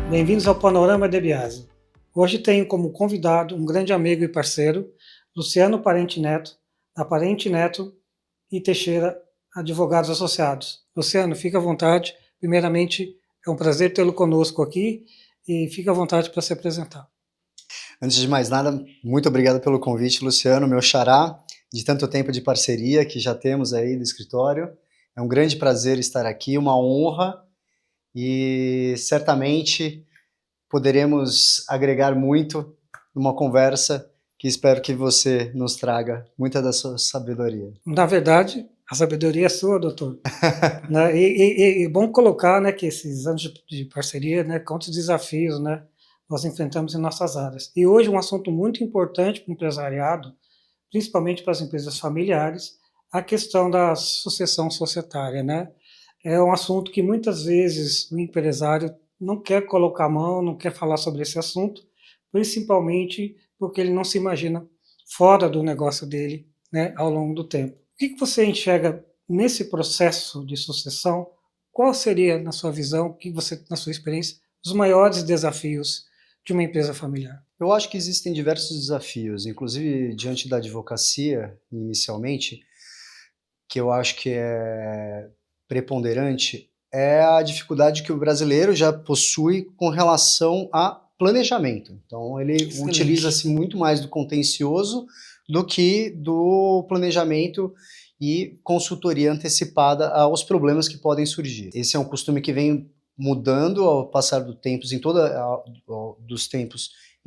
Bem-vindos ao Panorama de Biase. Hoje tenho como convidado um grande amigo e parceiro, Luciano Parente Neto, da Parente Neto e Teixeira Advogados Associados. Luciano, fica à vontade. Primeiramente, é um prazer tê-lo conosco aqui e fica à vontade para se apresentar. Antes de mais nada, muito obrigado pelo convite, Luciano, meu xará, de tanto tempo de parceria que já temos aí no escritório. É um grande prazer estar aqui, uma honra, e certamente poderemos agregar muito numa conversa que espero que você nos traga muita da sua sabedoria. Na verdade, a sabedoria é sua, doutor. Né? E bom colocar, né, que esses anos de parceria, né, quantos desafios, né, nós enfrentamos em nossas áreas. E hoje um assunto muito importante para o empresariado, principalmente para as empresas familiares, a questão da sucessão societária, né? É um assunto que muitas vezes o empresário não quer colocar a mão, não quer falar sobre esse assunto, principalmente porque ele não se imagina fora do negócio dele, né, ao longo do tempo. O que você enxerga nesse processo de sucessão? Qual seria, na sua visão, que você, na sua experiência, os maiores desafios de uma empresa familiar? Eu acho que existem diversos desafios, inclusive diante da advocacia, inicialmente, que eu acho que é preponderante, é a dificuldade que o brasileiro já possui com relação a planejamento. Então, ele utiliza-se muito mais do contencioso do que do planejamento e consultoria antecipada aos problemas que podem surgir. Esse é um costume que vem mudando ao passar dos tempos em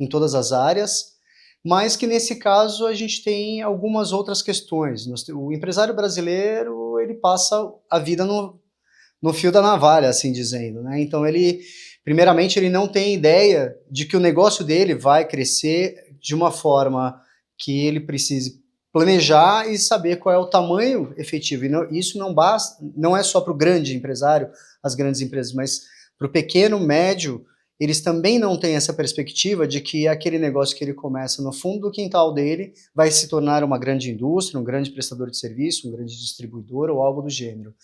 todas as áreas, mas que nesse caso a gente tem algumas outras questões. O empresário brasileiro, ele passa a vida no fio da navalha, assim dizendo, né? Então primeiramente, ele não tem ideia de que o negócio dele vai crescer de uma forma que ele precise planejar e saber qual é o tamanho efetivo. E isso não basta, não é só para o grande empresário, as grandes empresas, mas para o pequeno, médio, eles também não têm essa perspectiva de que aquele negócio que ele começa no fundo do quintal dele vai se tornar uma grande indústria, um grande prestador de serviço, um grande distribuidor ou algo do gênero.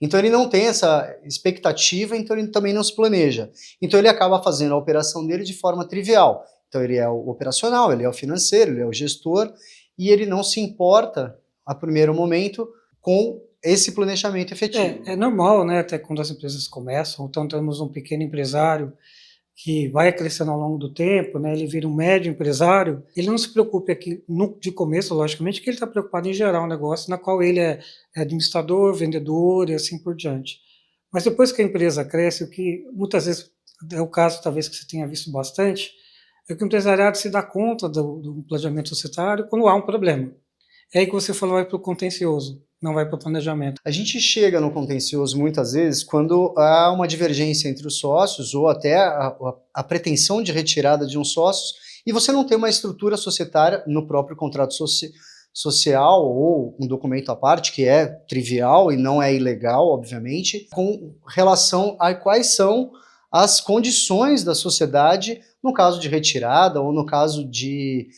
Então ele não tem essa expectativa, então ele também não se planeja. Então ele acaba fazendo a operação dele de forma trivial. Então ele é o operacional, ele é o financeiro, ele é o gestor, e ele não se importa, a primeiro momento, com esse planejamento efetivo. É normal, né, até quando as empresas começam, então temos um pequeno empresário que vai crescendo ao longo do tempo, né, ele vira um médio empresário, ele não se preocupa aqui de começo, logicamente, que ele está preocupado em gerar um negócio na qual ele é administrador, vendedor e assim por diante. Mas depois que a empresa cresce, o que muitas vezes é o caso, talvez, que você tenha visto bastante, é que o empresariado se dá conta do planejamento societário quando há um problema. É aí que você falou, vai para o contencioso, não vai para o planejamento. A gente chega no contencioso muitas vezes quando há uma divergência entre os sócios ou até a pretensão de retirada de um sócio e você não tem uma estrutura societária no próprio contrato social ou um documento à parte, que é trivial e não é ilegal, obviamente, com relação a quais são as condições da sociedade no caso de retirada ou no caso de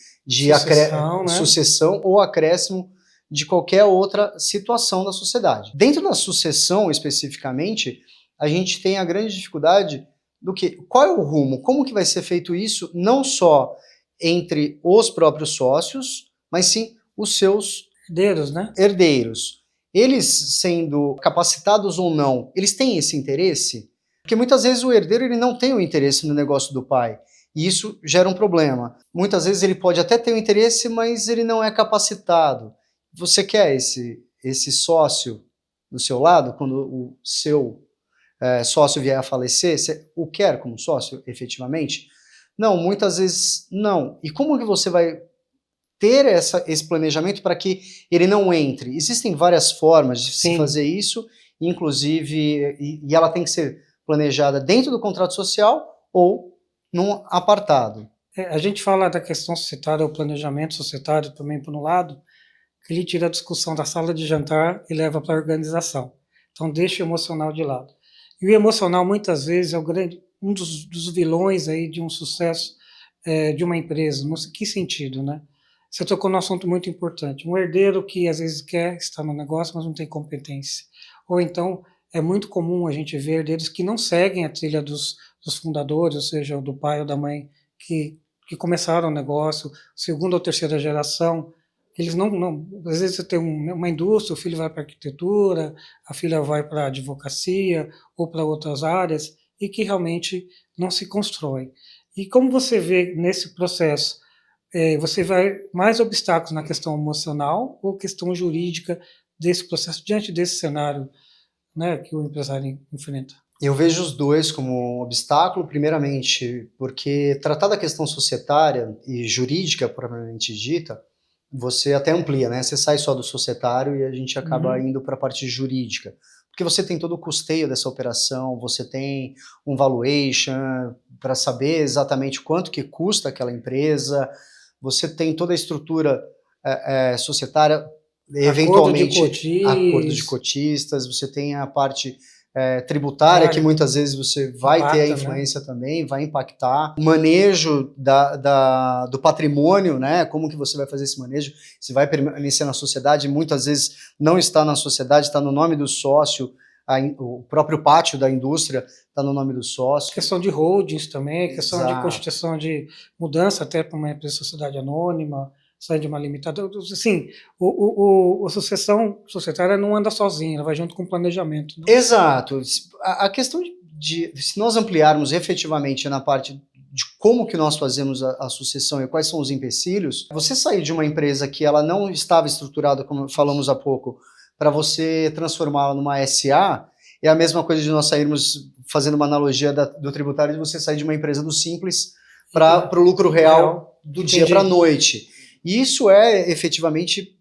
sucessão ou acréscimo de qualquer outra situação da sociedade. Dentro da sucessão, especificamente, a gente tem a grande dificuldade do que, qual é o rumo, como que vai ser feito isso, não só entre os próprios sócios, mas sim os seus herdeiros. Eles sendo capacitados ou não, eles têm esse interesse? Porque muitas vezes o herdeiro ele não tem o interesse no negócio do pai, e isso gera um problema. Muitas vezes ele pode até ter o interesse, mas ele não é capacitado. Você quer esse sócio do seu lado, quando o seu sócio vier a falecer? Você o quer como sócio, efetivamente? Não, muitas vezes não. E como que você vai ter esse planejamento para que ele não entre? Existem várias formas de se fazer isso, inclusive, e ela tem que ser planejada dentro do contrato social ou num apartado. A gente fala da questão societária, o planejamento societário também, por um lado, que ele tira a discussão da sala de jantar e leva para a organização. Então deixa o emocional de lado. E o emocional, muitas vezes, é um dos vilões aí de um sucesso de uma empresa. Não sei que sentido, né? Você tocou num assunto muito importante. Um herdeiro que às vezes quer estar no negócio, mas não tem competência. Ou então é muito comum a gente ver deles que não seguem a trilha dos fundadores, ou seja, do pai ou da mãe que começaram o negócio, segunda ou terceira geração. Eles não às vezes você tem uma indústria, o filho vai para arquitetura, a filha vai para a advocacia ou para outras áreas, e que realmente não se constrói. E como você vê nesse processo, você vai mais obstáculos na questão emocional ou questão jurídica desse processo diante desse cenário, né, que o empresário enfrenta? Eu vejo os dois como um obstáculo, primeiramente, porque tratar da questão societária e jurídica, propriamente dita, você até amplia, né? Você sai só do societário e a gente acaba Uhum. indo para a parte jurídica. Porque você tem todo o custeio dessa operação, você tem um valuation para saber exatamente quanto que custa aquela empresa, você tem toda a estrutura societária, Acordo de eventualmente acordo de cotis, cotistas, você tem a parte tributária, que área, muitas vezes você vai ter a impacta, né? influência também, vai impactar. O manejo do patrimônio, né? Como que você vai fazer esse manejo? Se vai permanecer na sociedade, muitas vezes não está na sociedade, está no nome do sócio, o próprio pátio da indústria está no nome do sócio. Questão de holdings também, questão de Exato. constituição de mudança até para uma empresa de sociedade anônima, sair de uma limitada. Assim, a sucessão societária não anda sozinha, ela vai junto com o planejamento, né? Exato. A questão se nós ampliarmos efetivamente na parte de como que nós fazemos a sucessão e quais são os empecilhos, você sair de uma empresa que ela não estava estruturada, como falamos há pouco, para você transformá-la numa SA, é a mesma coisa de nós sairmos, fazendo uma analogia do tributário, de você sair de uma empresa do simples para o lucro real Real, do dia para a entendi. noite. E isso é efetivamente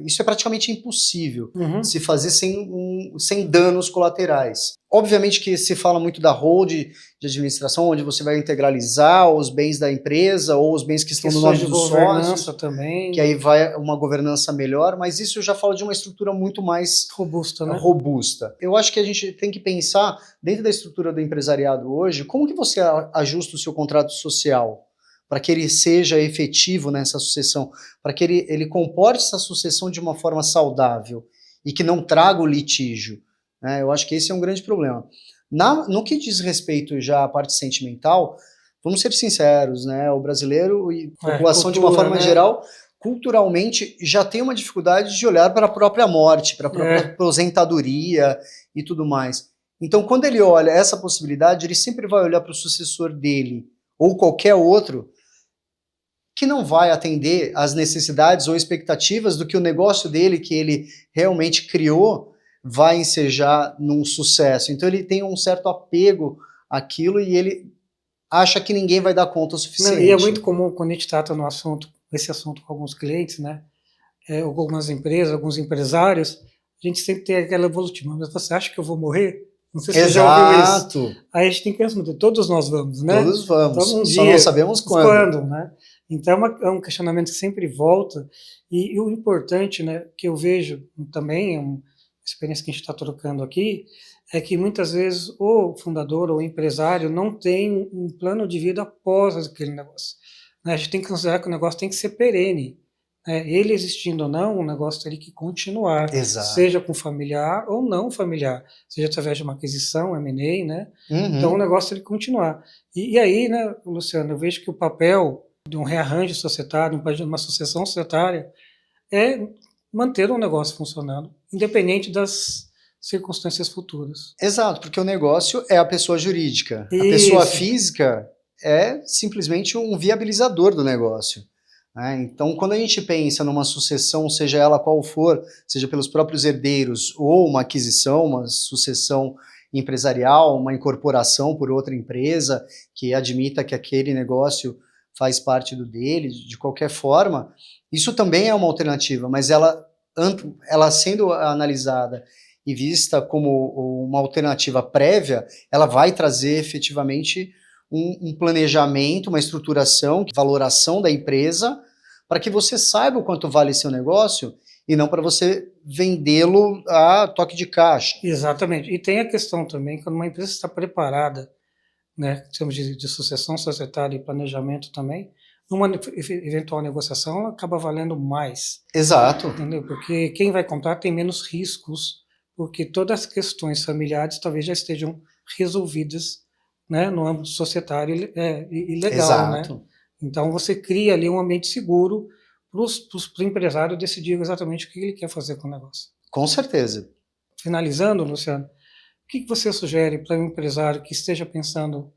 isso é praticamente impossível Uhum. se fazer sem danos colaterais. Obviamente que se fala muito da hold de administração, onde você vai integralizar os bens da empresa ou os bens que estão no Questões nome de dos governança sócios, que também, aí vai uma governança melhor, mas isso já fala de uma estrutura muito mais robusta, né? robusta. Eu acho que a gente tem que pensar, dentro da estrutura do empresariado hoje, como que você ajusta o seu contrato social para que ele seja efetivo nessa sucessão, para que ele comporte essa sucessão de uma forma saudável e que não traga o litígio, né? Eu acho que esse é um grande problema. No que diz respeito já à parte sentimental, vamos ser sinceros, né? O brasileiro e a população de uma Cultura, forma né? geral, culturalmente, já tem uma dificuldade de olhar para a própria morte, para a própria É, aposentadoria e tudo mais. Então, quando ele olha essa possibilidade, ele sempre vai olhar para o sucessor dele ou qualquer outro que não vai atender às necessidades ou expectativas do que o negócio dele, que ele realmente criou, vai ensejar num sucesso. Então ele tem um certo apego àquilo e ele acha que ninguém vai dar conta o não, e é muito suficiente. comum quando a gente trata esse assunto com alguns clientes, né? Algumas empresas, alguns empresários, a gente sempre tem aquela evolutiva, mas você acha que eu vou morrer? Não sei se você já ouviu isso. Exato. Aí a gente tem que responder, todos nós vamos, né? Todos Então, vamos, um só não dia, sabemos mas quando. quando, né? Então, é um questionamento que sempre volta, e o importante, né, que eu vejo também, é uma experiência que a gente está trocando aqui, é que muitas vezes o fundador ou o empresário não tem um plano de vida após aquele negócio, né? A gente tem que considerar que o negócio tem que ser perene, né? Ele existindo ou não, o negócio teria que continuar, Exato. seja com familiar ou não familiar, seja através de uma aquisição, M&A, né? Então o Uhum. negócio teria que continuar. E aí, né, Luciano, eu vejo que o papel de um rearranjo societário, de uma sucessão societária, é manter o negócio funcionando, independente das circunstâncias futuras. Exato, porque o negócio é a pessoa jurídica. A pessoa Isso, física é simplesmente um viabilizador do negócio, né? Então, quando a gente pensa numa sucessão, seja ela qual for, seja pelos próprios herdeiros ou uma aquisição, uma sucessão empresarial, uma incorporação por outra empresa que admita que aquele negócio faz parte do dele, de qualquer forma, isso também é uma alternativa, mas ela sendo analisada e vista como uma alternativa prévia, ela vai trazer efetivamente um planejamento, uma estruturação, valoração da empresa, para que você saiba o quanto vale seu negócio e não para você vendê-lo a toque de caixa. exatamente. E tem a questão também, quando uma empresa está preparada, né, em termos de sucessão societária e planejamento também, numa eventual negociação, ela acaba valendo mais, Exato. entendeu? Porque quem vai comprar tem menos riscos, porque todas as questões familiares talvez já estejam resolvidas, né, no âmbito societário e legal, né? Exato. Então você cria ali um ambiente seguro para o empresário decidir exatamente o que ele quer fazer com o negócio. Com certeza. Finalizando, Luciano, o que você sugere para um empresário que esteja pensando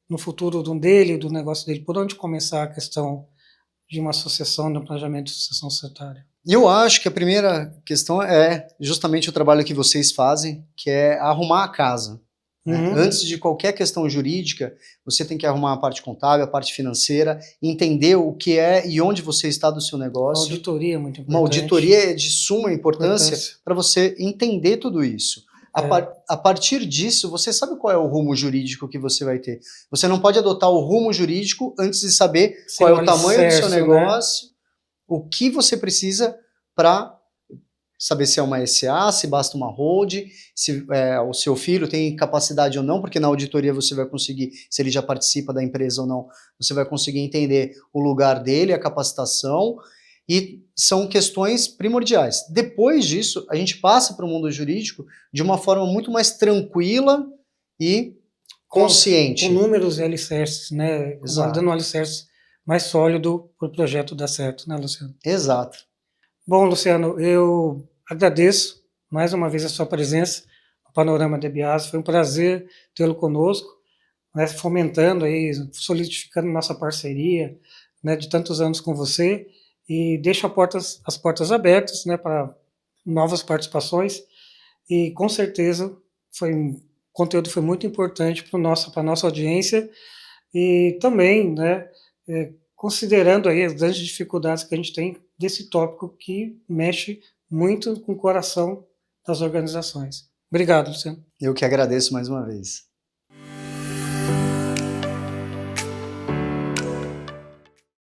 no futuro dele, do negócio dele, por onde começar a questão de uma associação, de um planejamento de sucessão societária? E eu acho que a primeira questão é justamente o trabalho que vocês fazem, que é arrumar a casa. Né? Antes de qualquer questão jurídica, você tem que arrumar a parte contábil, a parte financeira, entender o que é e onde você está do seu negócio. Uma auditoria é muito importante. Uma auditoria é de suma importância para você entender tudo isso. A partir disso, você sabe qual é o rumo jurídico que você vai ter. Você não pode adotar o rumo jurídico antes de saber qual é o tamanho do seu negócio, né? O que você precisa para saber se é uma SA, se basta uma hold, se o seu filho tem capacidade ou não, porque na auditoria você vai conseguir, se ele já participa da empresa ou não, você vai conseguir entender o lugar dele, a capacitação, e são questões primordiais. Depois disso, a gente passa para o mundo jurídico de uma forma muito mais tranquila e consciente. Com números e alicerces, né? Dando um alicerce mais sólido para o projeto dar certo, né, Luciano? Exato. Bom, Luciano, eu agradeço mais uma vez a sua presença no Panorama de Biase. Foi um prazer tê-lo conosco, né, fomentando aí, solidificando nossa parceria, né, de tantos anos com você, e deixo as portas abertas, né, para novas participações, e com certeza o conteúdo foi muito importante para a nossa audiência, e também, né, considerando aí as grandes dificuldades que a gente tem desse tópico que mexe muito com o coração das organizações. Obrigado, Luciano. Eu que agradeço mais uma vez.